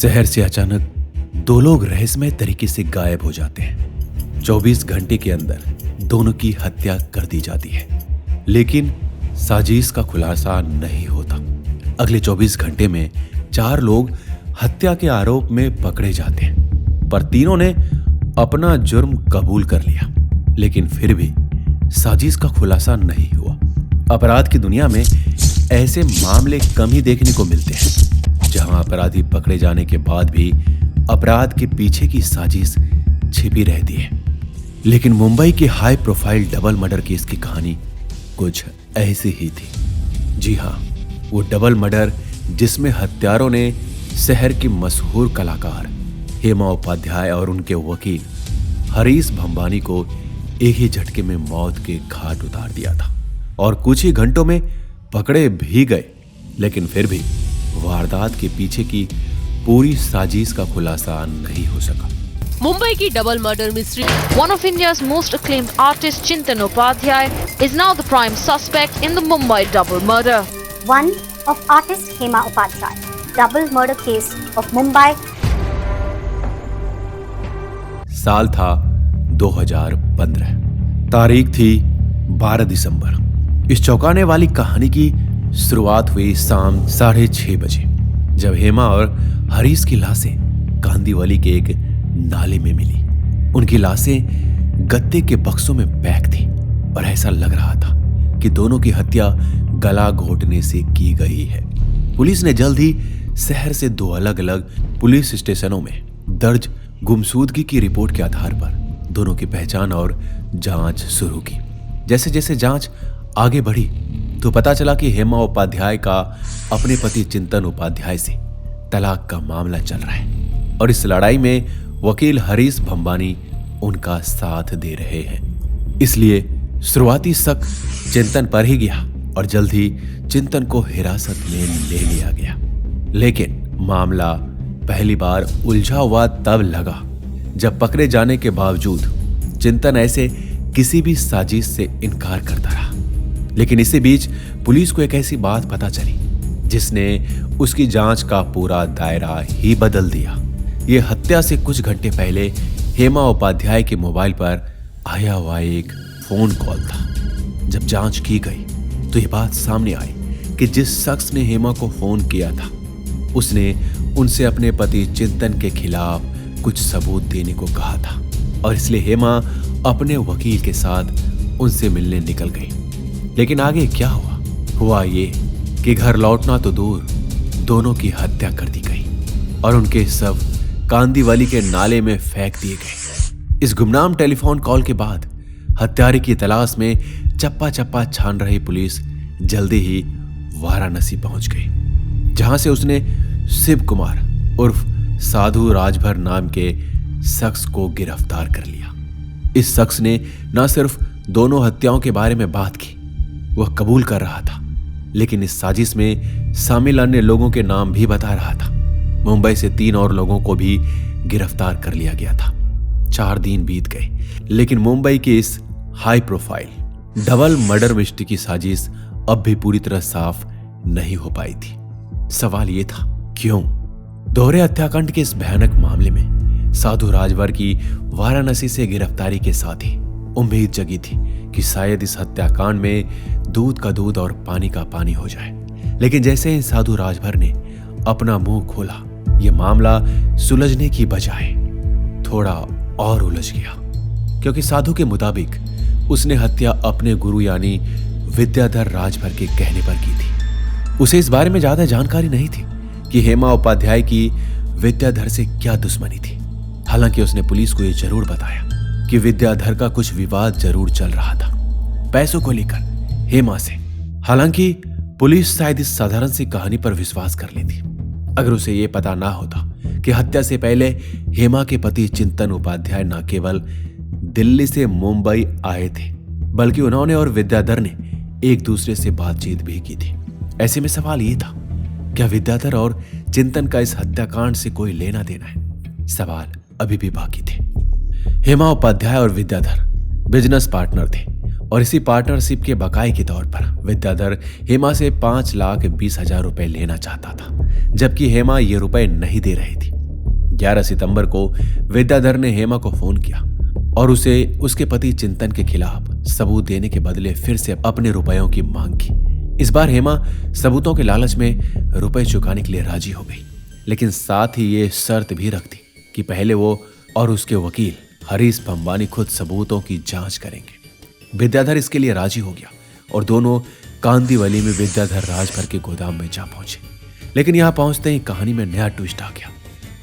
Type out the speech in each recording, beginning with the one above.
शहर से अचानक दो लोग रहस्यमय तरीके से गायब हो जाते हैं। 24 घंटे के अंदर दोनों की हत्या कर दी जाती है, लेकिन साजिश का खुलासा नहीं होता। अगले 24 घंटे में 4 लोग हत्या के आरोप में पकड़े जाते हैं, पर तीनों ने अपना जुर्म कबूल कर लिया, लेकिन फिर भी साजिश का खुलासा नहीं हुआ। अपराध की दुनिया में ऐसे मामले कम ही देखने को मिलते हैं, जहां अपराधी पकड़े जाने के बाद भी अपराध के पीछे की साजिश छिपी रहती है। लेकिन मुंबई के high profile double murder case की कहानी कुछ ऐसी ही थी। जी हां, वो डबल मर्डर जिसमें हत्यारों ने शहर की मशहूर कलाकार हेमा उपाध्याय और उनके वकील हरीश भंबानी को एक ही झटके में मौत के घाट उतार दिया था, और कुछ ही घंटों में पकड़े भी गए। लेकिन फिर भी वारदात के पीछे की पूरी साजिश का खुलासा नहीं हो सका। मुंबई की double murder mystery. One of India's most acclaimed artist Chintan Upadhyay is now the prime suspect in the Mumbai double murder. One of artist Hema Upadhyay, double murder case of Mumbai. साल था 2015, तारीख थी 12 दिसंबर। इस चौंकाने वाली कहानी की शुरुआत हुई शाम 6:30 बजे, जब हेमा और हरीश की लाशें कांदीवली के एक नाले में मिली। उनकी लाशें गत्ते के बक्सों में पैक थी और ऐसा लग रहा था कि दोनों की हत्या गला घोटने से की गई है। पुलिस ने जल्द ही शहर से 2 अलग अलग पुलिस स्टेशनों में दर्ज गुमशुदगी की रिपोर्ट के आधार पर दोनों की पहचान और जांच शुरू की। जैसे जैसे जांच आगे बढ़ी तो पता चला कि हेमा उपाध्याय का अपने पति चिंतन उपाध्याय से तलाक का मामला चल रहा है, और इस लड़ाई में वकील हरीश भंबानी उनका साथ दे रहे हैं। इसलिए शुरुआती शक चिंतन पर ही गया और जल्द ही चिंतन को हिरासत में ले लिया गया। लेकिन मामला पहली बार उलझा हुआ तब लगा जब पकड़े जाने के बावजूद चिंतन ऐसे किसी भी साजिश से इनकार करता रहा। लेकिन इसी बीच पुलिस को एक ऐसी बात पता चली जिसने उसकी जांच का पूरा दायरा ही बदल दिया। ये हत्या से कुछ घंटे पहले हेमा उपाध्याय के मोबाइल पर आया हुआ एक फोन कॉल था। जब जांच की गई तो ये बात सामने आई कि जिस शख्स ने हेमा को फोन किया था उसने उनसे अपने पति चिंतन के खिलाफ कुछ सबूत देने को कहा था, और इसलिए हेमा अपने वकील के साथ उनसे मिलने निकल गई। लेकिन आगे क्या हुआ ये कि घर लौटना तो दूर, दोनों की हत्या कर दी गई और उनके शव कांदीवली के नाले में फेंक दिए गए। इस गुमनाम टेलीफोन कॉल के बाद हत्यारे की तलाश में चप्पा चप्पा छान रही पुलिस जल्दी ही वाराणसी पहुंच गई, जहां से उसने शिव कुमार उर्फ साधु राजभर नाम के शख्स को गिरफ्तार कर लिया। इस शख्स ने न सिर्फ दोनों हत्याओं के बारे में बात की, वह कबूल कर रहा था, लेकिन इस साजिश में शामिल अन्य लोगों के नाम भी बता रहा था। मुंबई से 3 और लोगों को भी गिरफ्तार कर लिया गया था। 4 दिन बीत गए, लेकिन मुंबई के इस high profile double murder mystery की साजिश अब भी पूरी तरह साफ नहीं हो पाई थी। सवाल यह था, क्यों? दोहरे हत्याकांड के इस भयानक मामले में साधु राजभर की वाराणसी से गिरफ्तारी के साथ ही उम्मीद जगी थी कि शायद इस हत्याकांड में दूध का दूध और पानी का पानी हो जाए। लेकिन जैसे ही साधु राजभर ने अपना मुंह खोला, यह मामला सुलझने की बजाय थोड़ा और उलझ गया, क्योंकि साधु के मुताबिक उसने हत्या अपने गुरु यानी विद्याधर राजभर के कहने पर की थी। उसे इस बारे में ज्यादा जानकारी नहीं थी कि हेमा उपाध्याय की विद्याधर से क्या दुश्मनी थी। हालांकि उसने पुलिस को यह जरूर बताया कि विद्याधर का कुछ विवाद जरूर चल रहा था पैसों को लेकर हेमा से। हालांकि पुलिस शायद इस साधारण सी कहानी पर विश्वास कर लेती अगर उसे यह पता ना होता कि हत्या से पहले हेमा के पति चिंतन उपाध्याय न केवल दिल्ली से मुंबई आए थे, बल्कि उन्होंने और विद्याधर ने एक दूसरे से बातचीत भी की थी। ऐसे में सवाल यह था, क्या विद्याधर और चिंतन का इस हत्याकांड से कोई लेना देना है? सवाल अभी भी बाकी थे। हेमा उपाध्याय और विद्याधर बिजनेस पार्टनर थे और इसी पार्टनरशिप के बकाए के तौर पर विद्याधर हेमा से 5,20,000 रुपए लेना चाहता था, जबकि हेमा ये रुपए नहीं दे रही थी। 11 सितंबर को विद्याधर ने हेमा को फोन किया और उसे उसके पति चिंतन के खिलाफ सबूत देने के बदले फिर से अपने रुपयों की मांग की। इस बार हेमा सबूतों के लालच में रुपए चुकाने के लिए राजी हो गई, लेकिन साथ ही ये शर्त भी रख दी कि पहले वो और उसके वकील हरीश भंबानी खुद सबूतों की जांच करेंगे। विद्याधर इसके लिए राजी हो गया और दोनों कांदिवली में विद्याधर राजभर के गोदाम में जा पहुंचे। लेकिन यहां पहुंचते ही कहानी में नया ट्विस्ट आ गया।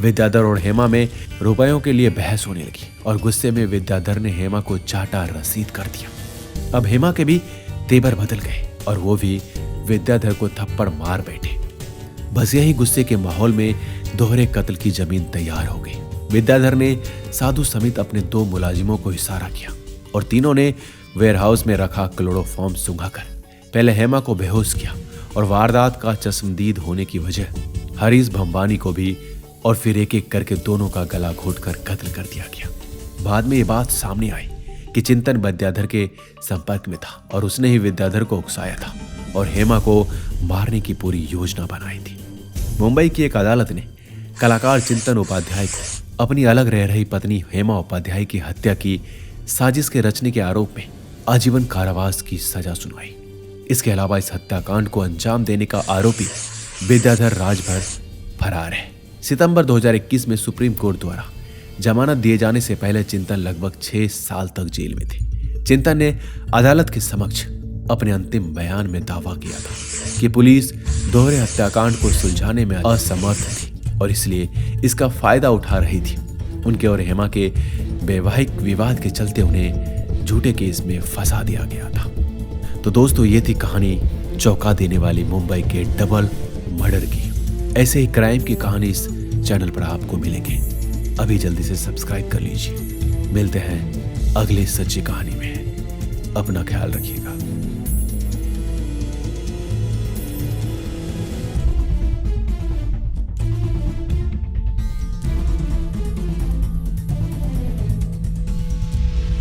विद्याधर और हेमा में रुपयों के लिए बहस होने लगी और गुस्से में विद्याधर ने हेमा को चाटा रसीद कर दिया। अब हेमा के भी तेवर बदल गए और वो भी विद्याधर को थप्पड़ मार बैठे। बस यही गुस्से के माहौल में दोहरे कत्ल की जमीन तैयार हो गई। विद्याधर ने साधु समेत अपने 2 मुलाजिमों को इशारा किया और तीनों ने वेयरहाउस में रखा क्लोरोफॉर्म सूंघाकर पहले हेमा को बेहोश किया और वारदात का चश्मदीद होने की वजह हरीश भंबानी को भी, और फिर एक एक करके दोनों का गला घोटकर कत्ल कर दिया गया। बाद में ये बात सामने आई कि चिंतन विद्याधर के संपर्क में था और उसने ही विद्याधर को उकसाया था और हेमा को मारने की पूरी योजना बनाई थी। मुंबई की एक अदालत ने कलाकार चिंतन उपाध्याय को अपनी अलग रह रही पत्नी हेमा उपाध्याय की हत्या की साजिश के रचने के आरोप में आजीवन कारावास की सजा सुनाई। इसके अलावा इस हत्याकांड को अंजाम देने का आरोपी विद्याधर राजभर फरार है। सितंबर 2021 में सुप्रीम कोर्ट द्वारा जमानत दिए जाने से पहले चिंतन लगभग 6 साल तक जेल में थे। चिंतन ने अदालत के समक्ष अपने अंतिम बयान में दावा किया था कि पुलिस दोहरे हत्याकांड को सुलझाने में असमर्थ थी और इसलिए इसका फायदा उठा रही थी। उनके और हेमा के वैवाहिक विवाद के चलते उन्हें झूठे केस में फंसा दिया गया था। तो दोस्तों, ये थी कहानी चौंका देने वाली मुंबई के डबल मर्डर की। ऐसे ही क्राइम की कहानी इस चैनल पर आपको मिलेंगे। अभी जल्दी से सब्सक्राइब कर लीजिए। मिलते हैं अगली सच्ची कहानी में। अपना ख्याल रखिएगा।